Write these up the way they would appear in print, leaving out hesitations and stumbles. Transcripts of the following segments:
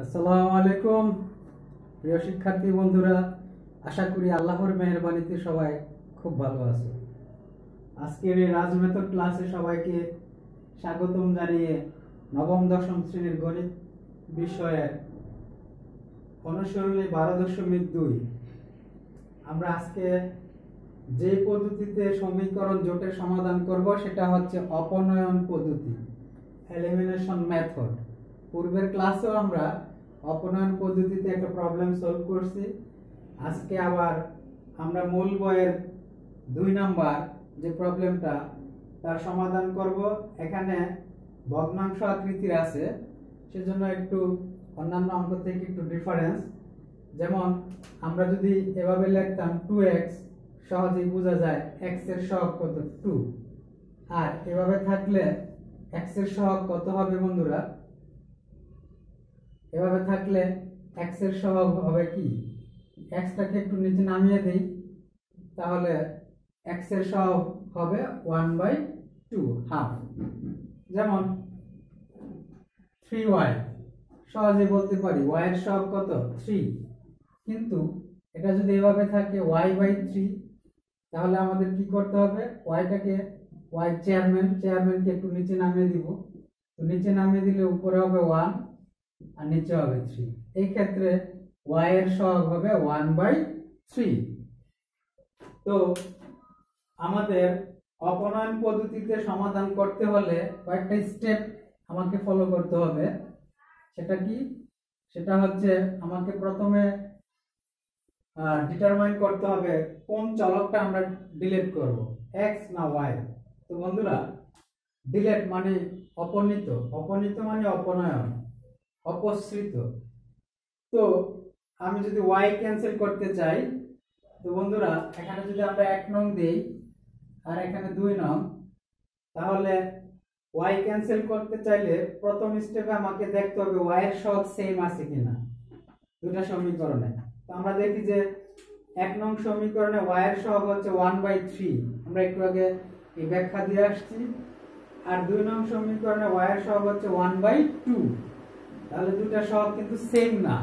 আসসালামু আলাইকুম প্রিয় শিক্ষার্থী বন্ধুরা, আশা করি আল্লাহর মেহেরবানিতে সবাই খুব ভালো আছে। আজকের এই রাজ মেথড ক্লাসে সবাইকে স্বাগতম জানিয়ে নবম দশম শ্রেণীর গণিত বিষয়ের অনুশীলনী 12.2 আমরা আজকে যে পদ্ধতিতে সমীকরণ জোটের সমাধান করব সেটা হচ্ছে অপনয়ন পদ্ধতি, এলিমিনেশন মেথড। পূর্বের ক্লাসেও আমরা অপনয়ন পদ্ধতিতে একটা প্রবলেম সলভ করছি। আজকে আবার আমরা মূল বইয়ের 2 নাম্বার যে প্রবলেমটা তার সমাধান করব। এখানে ভগ্নাংশ আকৃতির আছে, সেজন্য একটু অন্যান্য অঙ্ক থেকে একটু ডিফারেন্স। যেমন আমরা যদি এভাবে লিখতাম 2x, সহজেই বোঝা যায় x এর সহগ কত 2, আর এভাবে থাকলে x এর সহগ কত হবে বন্ধুরা? এভাবে থাকলে x এর সহগ হবে কি, x টাকে একটু নিচে নামিয়ে দেই, তাহলে x এর সহগ হবে 1/2 হাফ। যেমন 3y, সহজে বলতে পারি y এর সহগ কত 3, কিন্তু এটা যদি এভাবে থাকে y/3, তাহলে আমাদের কি করতে হবে, y টাকে y চেয়ারম্যানকে একটু নিচে নামিয়ে দিব। তো নিচে নামিয়ে দিলে উপরে হবে 1 আর নিচে হবে 3। এই ক্ষেত্রে y এর সহগ হবে 1/3। তো আমাদের অপনয়ন পদ্ধতিতে সমাধান করতে হলে কয়েকটা স্টেপ আমাকে ফলো করতে হবে। সেটা কি? সেটা হচ্ছে আমাকে প্রথমে ডিটারমাইন করতে হবে কোন চলকটা আমরা ডিলিট করব, x না y। তো বন্ধুরা, ডিলিট মানে অপনীত, অপনীত মানে অপনয়ন, অপসৃত। তো আমি যদি y ক্যান্সেল করতে চাই, তো বন্ধুরা এখানে যদি আমরা 1 নং দেই আর এখানে 2 নং, তাহলে y ক্যান্সেল করতে চাইলে প্রথম স্টেপে আমাকে দেখতে হবে y এর সহগ সেম আছে কিনা দুটো সমীকরণে। তো আমরা দেখি যে 1 নং সমীকরণে y এর সহগ হচ্ছে 1/3, আমরা একটু আগে এই ব্যাখ্যা দিয়ে আসছি। আর 2 নং সমীকরণে y এর সহগ হচ্ছে 1/2। তাহলে দুটো সহগ কিন্তু সেম না।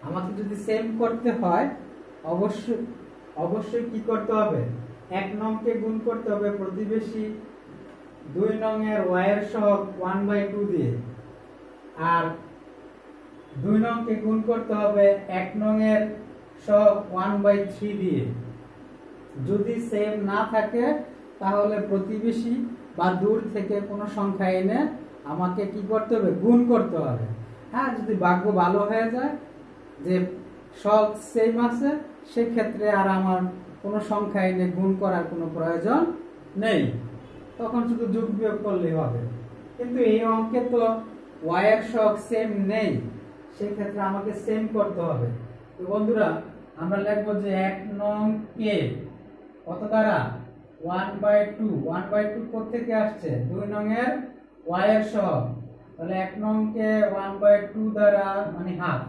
আমাকে যদি সেম করতে হয় অবশ্যই কি করতে হবে, 1 নং কে গুণ করতে হবে প্রতিবেশী 2 নং এর y এর সহগ 1/2 দিয়ে, আর 2 নং কে গুণ করতে হবে 1 নং এর সহগ 1/3 দিয়ে। যদি সেম না থাকে তাহলে প্রতিবেশী বা দূর থেকে কোনো সংখ্যা এনে আমাকে কি করতে হবে, গুণ করতে হবে। হ্যাঁ, যদি ভাগ্য ভালো হয়ে যায় যে সহগ সেম আছে, সেক্ষেত্রে আর আমার কোনো সংখ্যা এনে গুণ করার কোনো প্রয়োজন নেই, তখন শুধু যোগ বিয়োগ করলেই হবে। কিন্তু এই অঙ্কে তো y এর সহগ সেম নেই, সেক্ষেত্রে আমাকে সেম করতে হবে। তো বন্ধুরা আমরা লিখব যে 1 নং কে কত দ্বারা 1/2, 1/2 কোথা থেকে আসছে, 2 নং এর y এর সহগ, তাহলে 1 নং কে 1/2 দ্বারা মানে হাফ,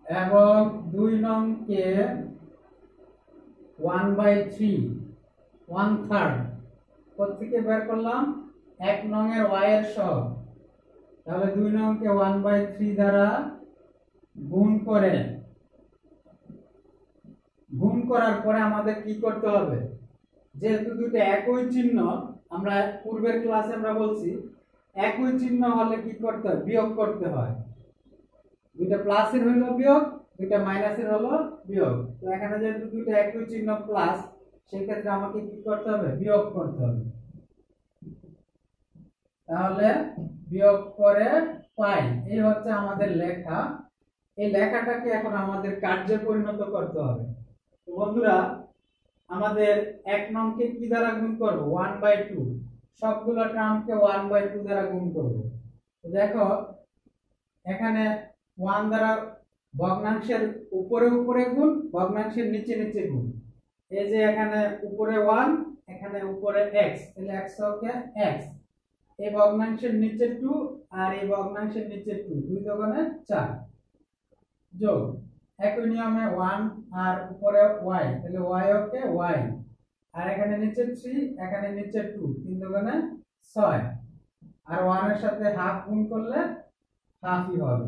এবং 2 নং কে 1/3 1/3 কোথা থেকে বের করলাম, 1 নং এর y এর সহগ, তাহলে 2 নং কে 1/3 দ্বারা গুণ করার পরে আমাদের কি করতে হবে, যেহেতু দুটো একই চিহ্ন, আমরা পূর্বের ক্লাসে আমরা বলছি একই চিহ্ন হলে কি করতে হয়, বিয়োগ করতে হয়। দুটো প্লাসের হলো বিয়োগ, দুটো মাইনাসের হলো বিয়োগ। তো এখানে যেহেতু দুটো একই চিহ্ন প্লাস, সেই ক্ষেত্রে আমাকে কি করতে হবে, বিয়োগ করতে হবে। তাহলে বিয়োগ করে পাই, এই হচ্ছে আমাদের লেখা। এই লেখাটাকে এখন আমাদের কার্যে পরিণত করতে হবে। তো বন্ধুরা আমাদের 1 নং কে কি দ্বারা গুণ করব, 1/2, সবগুলো টার্মকে 1/2 দ্বারা গুণ করব। তো দেখো এখানে 1 দ্বারা ভগ্নাংশের উপরে উপরে গুণ, ভগ্নাংশের নিচে নিচে গুণ। এই যে এখানে উপরে 1, এখানে উপরে x, তাহলে x হবে x, এই ভগ্নাংশের নিচে 2 আর এই ভগ্নাংশের নিচে 2, 2 দোকানে 4, যোগ একই নিয়মে 1 আর উপরে y, তাহলে y ওকে y, আর এখানে নিচে 3, এখানে নিচে 2, 3 দোকানে 6, আর 1 এর সাথে হাফ গুণ করলে হাফই হবে।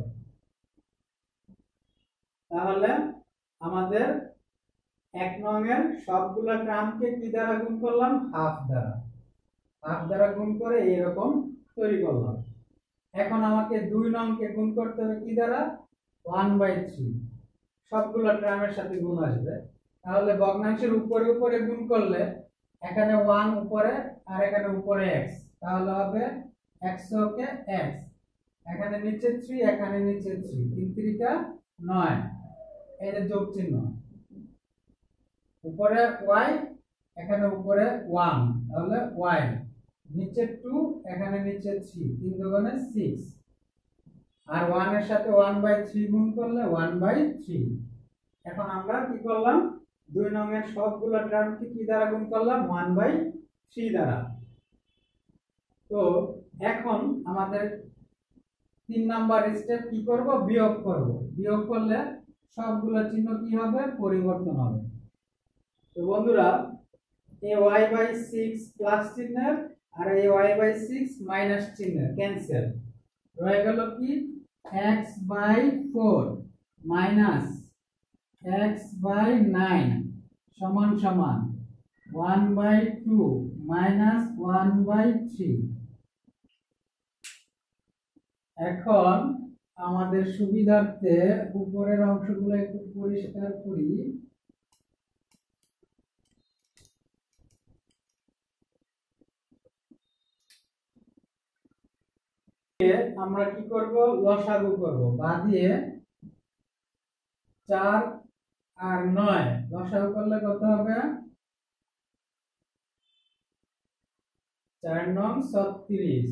তাহলে আমাদের 1 নং এর সবগুলা টার্মকে কি দ্বারা গুণ করলাম? হাফ দ্বারা। হাফ দ্বারা গুণ করে এরকম তৈরি করলাম। এখন আমাকে 2 নং কে গুণ করতে হবে কি দ্বারা? 1/3। সবগুলা টার্মের সাথে গুণ আসবে। তাহলে ভগ্নাংশের উপরে উপরে গুণ করলে এখানে 1 উপরে আর এখানে উপরে x, তাহলে হবে x কে x, এখানে নিচে 3 এখানে নিচে 3, 3 3 9, এই যে যোগ চিহ্ন, উপরে y এখানে উপরে 1, তাহলে y, নিচে 2 এখানে নিচে 3, 3 দুগুণে 6, আর 1 এর সাথে 1/3 গুণ করলে 1/3। এখন আমরা কি করলাম? 2 নং এর সবগুলো টার্মকে কি দ্বারা গুণ করলাম? 1/3 দ্বারা। তো এখন আমাদের 3 নাম্বার স্টেপ কি করব? বিয়োগ করব। বিয়োগ করলে সবগুলো চিহ্ন কি হবে? পরিবর্তন হবে। তো বন্ধুরা, এই y/6 প্লাস চিহ্নের আর এই y/6 মাইনাস চিহ্নের ক্যান্সেল, রয়ে গেল কি? x/4 মাইনাস x/9 সমান সমান 1/2 মাইনাস 1/3। এখন আমাদের সুবিধার্থে উপরের অংশগুলো একটু পরিষ্কার করি। আমরা কি করব? লসাগু করব। বাদ দিয়ে 4 আর 9 লসাগু করলে কত হবে? 4 9 36,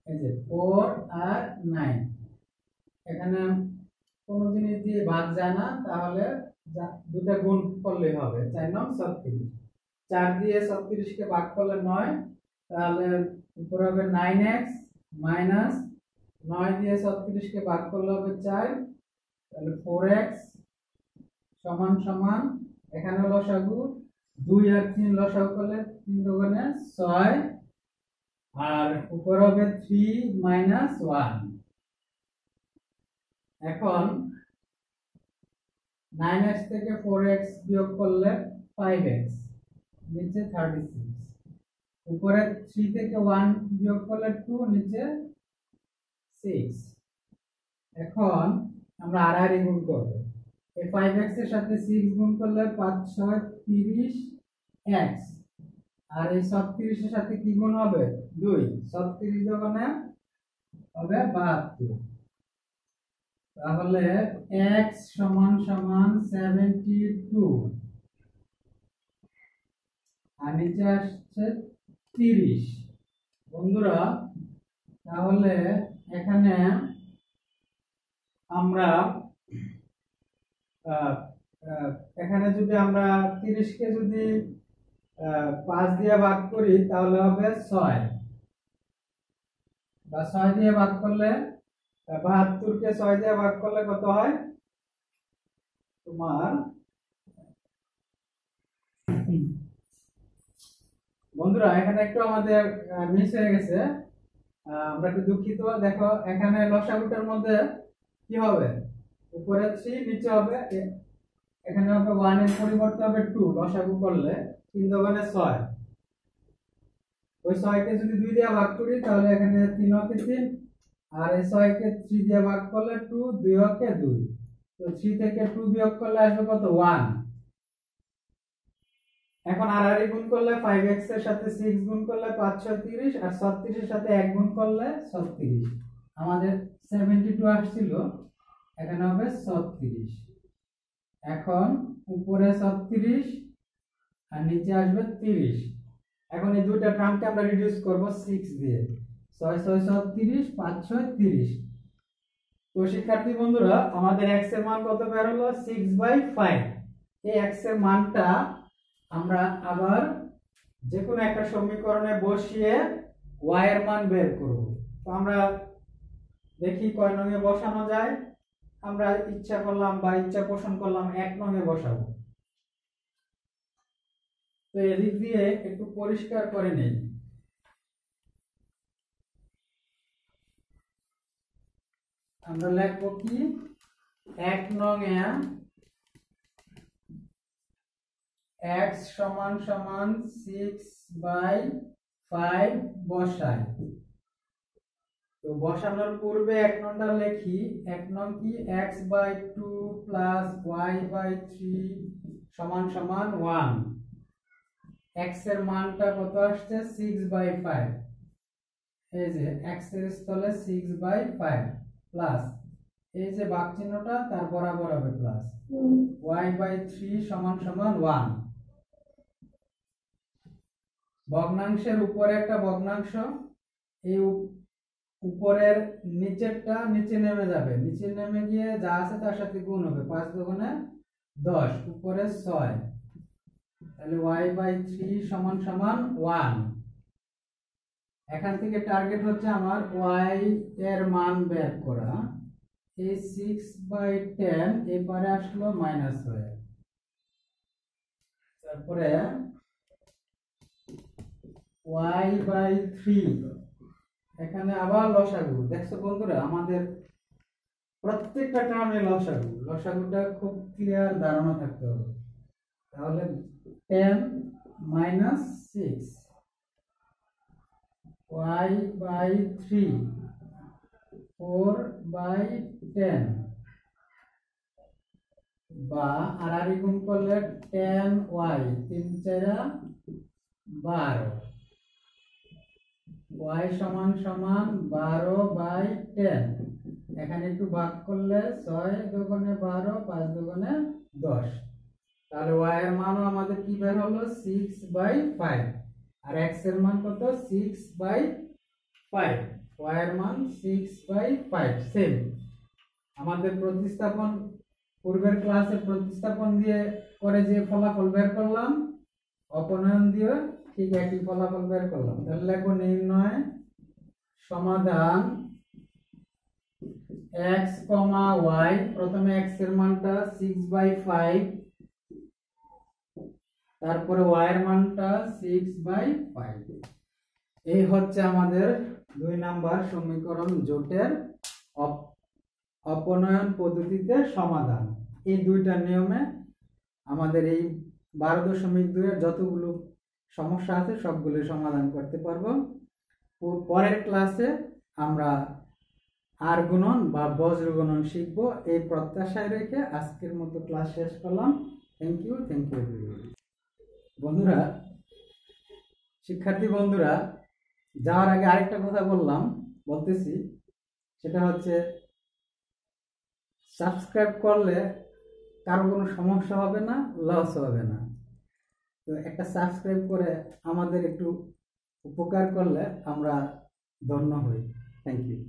এই যে 4 আর 9, এখানে কোনো জিনিস দিয়ে ভাগ যায় না, তাহলে দুটো গুণ করলে হবে। 4 9 36, 4 দিয়ে 36 কে ভাগ করলে 9, তাহলে উপরে হবে 9x মাইনাস 9 দিয়ে 36 কে ভাগ করলে হবে 4, তাহলে 4x সমান সমান, এখানে লসাগু 2 আর 3 লসাগু করলে 3 দুগুণে 6, আর উপরে হবে 3 মাইনাস 1। এখন 9x থেকে 4x বিয়োগ করলে 5x, নিচে 36, উপরে 3 থেকে 1 বিয়োগ করলে 2, নিচে 6। এখন আমরা আড়াআড়ি গুণ করব। এই 5x এর সাথে 6 গুণ করলে 5 6 30x, আর এই 36 এর সাথে কি গুণ হবে? 2, 36 দুগুণে হবে 72। তাহলে x সমান সমান 72, আর নিচে আসছে 30। বন্ধুরা, তাহলে এখানে আমরা এখানে যদি আমরা 30 কে যদি 5 দিয়ে ভাগ করি তাহলে হবে 6, বা 6 দিয়ে ভাগ করলে 72 কে 6 দিয়ে ভাগ করলে কত হয়? তোমার বন্ধুরা, এখানে একটু আমাদের মিস হয়ে গেছে, আমরা একটু দুঃখিত। দেখো এখানে লসাগুটার মধ্যে কি হবে? উপরে 3 নিচে হবে, এখানে হবে 1 এর পরিবর্তে হবে 2, লসাগু করলে 3 দুগুণে 6, ওই 6 কে যদি 2 দিয়ে ভাগ করি তাহলে এখানে 3 কে 3, আর এই 6 কে 3 দিয়ে ভাগ করলে 2, 2 কে 2, তো 3 থেকে 2 বিয়োগ করলে আসবে কত? 1। এখন আড়াআড়ি গুণ করলে 5x এর সাথে 6 গুণ করলে 5 6 30, আর 36 এর সাথে 1 গুণ করলে 36, আমাদের 72 আসছিল, এখানে হবে 36। এখন উপরে 36 আর নিচে আসবে 30। এখন এই দুইটা টার্মকে আমরা রিডিউস করব 6 দিয়ে। 6 6 36, 5 6 30। তো শিক্ষার্থী বন্ধুরা, আমাদের x এর মান কত বের হলো? 6/5। এই x এর মানটা আমরা আবার যে কোনো একটা সমীকরণে বসিয়ে y এর মান বের করব। তো আমরা দেখি কয় নং এ বসানো যায়। আমরা ইচ্ছা করলাম বা ইচ্ছা পোষণ করলাম 1 নং এ বসাবো। তো এদিক দিয়ে একটু পরিষ্কার করে নেই। আমরা লিখব কি 1 নং এ x সমান সমান 6/5 বসাই। তো বসানোর পূর্বে 1 নংটা লিখি। 1 নং কি x/2 প্লাস y/3 সমান সমান 1। x এর মানটা কত আসছে 6/5। এই যে x এর স্থলে 6/5 প্লাস এই যে ভাগ চিহ্নটা তার বরাবর হবে প্লাস y/3 সমান সমান 1। ভগ্নাংশের উপরে একটা ভগ্নাংশ, এই উপরের নিচেরটা নিচে নেমে যাবে, নিচে নেমে গিয়ে যা আছে তার সাথে গুণ হবে। 5 দুগুণে 10, উপরে 6, তাহলে y/3 সমান সমান 1। এখান থেকে টার্গেট হচ্ছে আমার y এর মান বের করা। এই 6/10 এবারে আসলো মাইনাস হয়ে, তারপরে y/3 এখানে আবার লসাগু। দেখছো বন্ধুরা, আমাদের প্রত্যেকটা টার্মে লসাগু, লসাগুটা খুব ক্লিয়ার ধারণা থাকতে হবে। তাহলে 10 minus 6 y/3 4/10 বা আর গুণ করলে 10y 3 4 12 y সমান সমান 12/10। এখানে একটু ভাগ করলে 6 দুগুণে 12, 5 দুগুণে 10। তাহলে y এর মানও আমাদের কি বের হলো 6/5। আর x এর মান কত 6/5। y এর মান 6/5 সেম। আমাদের প্রতিস্থাপন পূর্বের ক্লাসে প্রতিস্থাপন দিয়ে করে যে ফলাফল বের করলাম, অপনয়ন দিয়ে ঠিক একই ফলাফল বের করলাম। তাহলে লিখব নির্ণয় সমাধান x, y। প্রথমে x এর মানটা 6/5, তারপরে y এর মানটা 6/5। এই হচ্ছে আমাদের 2 নাম্বার সমীকরণ জোটের অপনয়ন পদ্ধতিতে সমাধান। এই দুইটা নিয়মে আমাদের এই 12.2 এর যতগুলো সমস্যা আছে সবগুলো সমাধান করতে পারবো। পরের ক্লাসে আমরা আর গুণন বা বজ্র গুণন শিখব। এই প্রত্যাশায় রেখে আজকের মতো ক্লাস শেষ করলাম। Thank you everybody. বন্ধুরা, শিক্ষার্থী বন্ধুরা, যাওয়ার আগে আরেকটা কথা বলতেছি, সেটা হচ্ছে সাবস্ক্রাইব করলে কারো কোনো সমস্যা হবে না, লস হবে না। তো একটা সাবস্ক্রাইব করে আমাদের একটু উপকার করলে আমরা ধন্য হই। Thank you.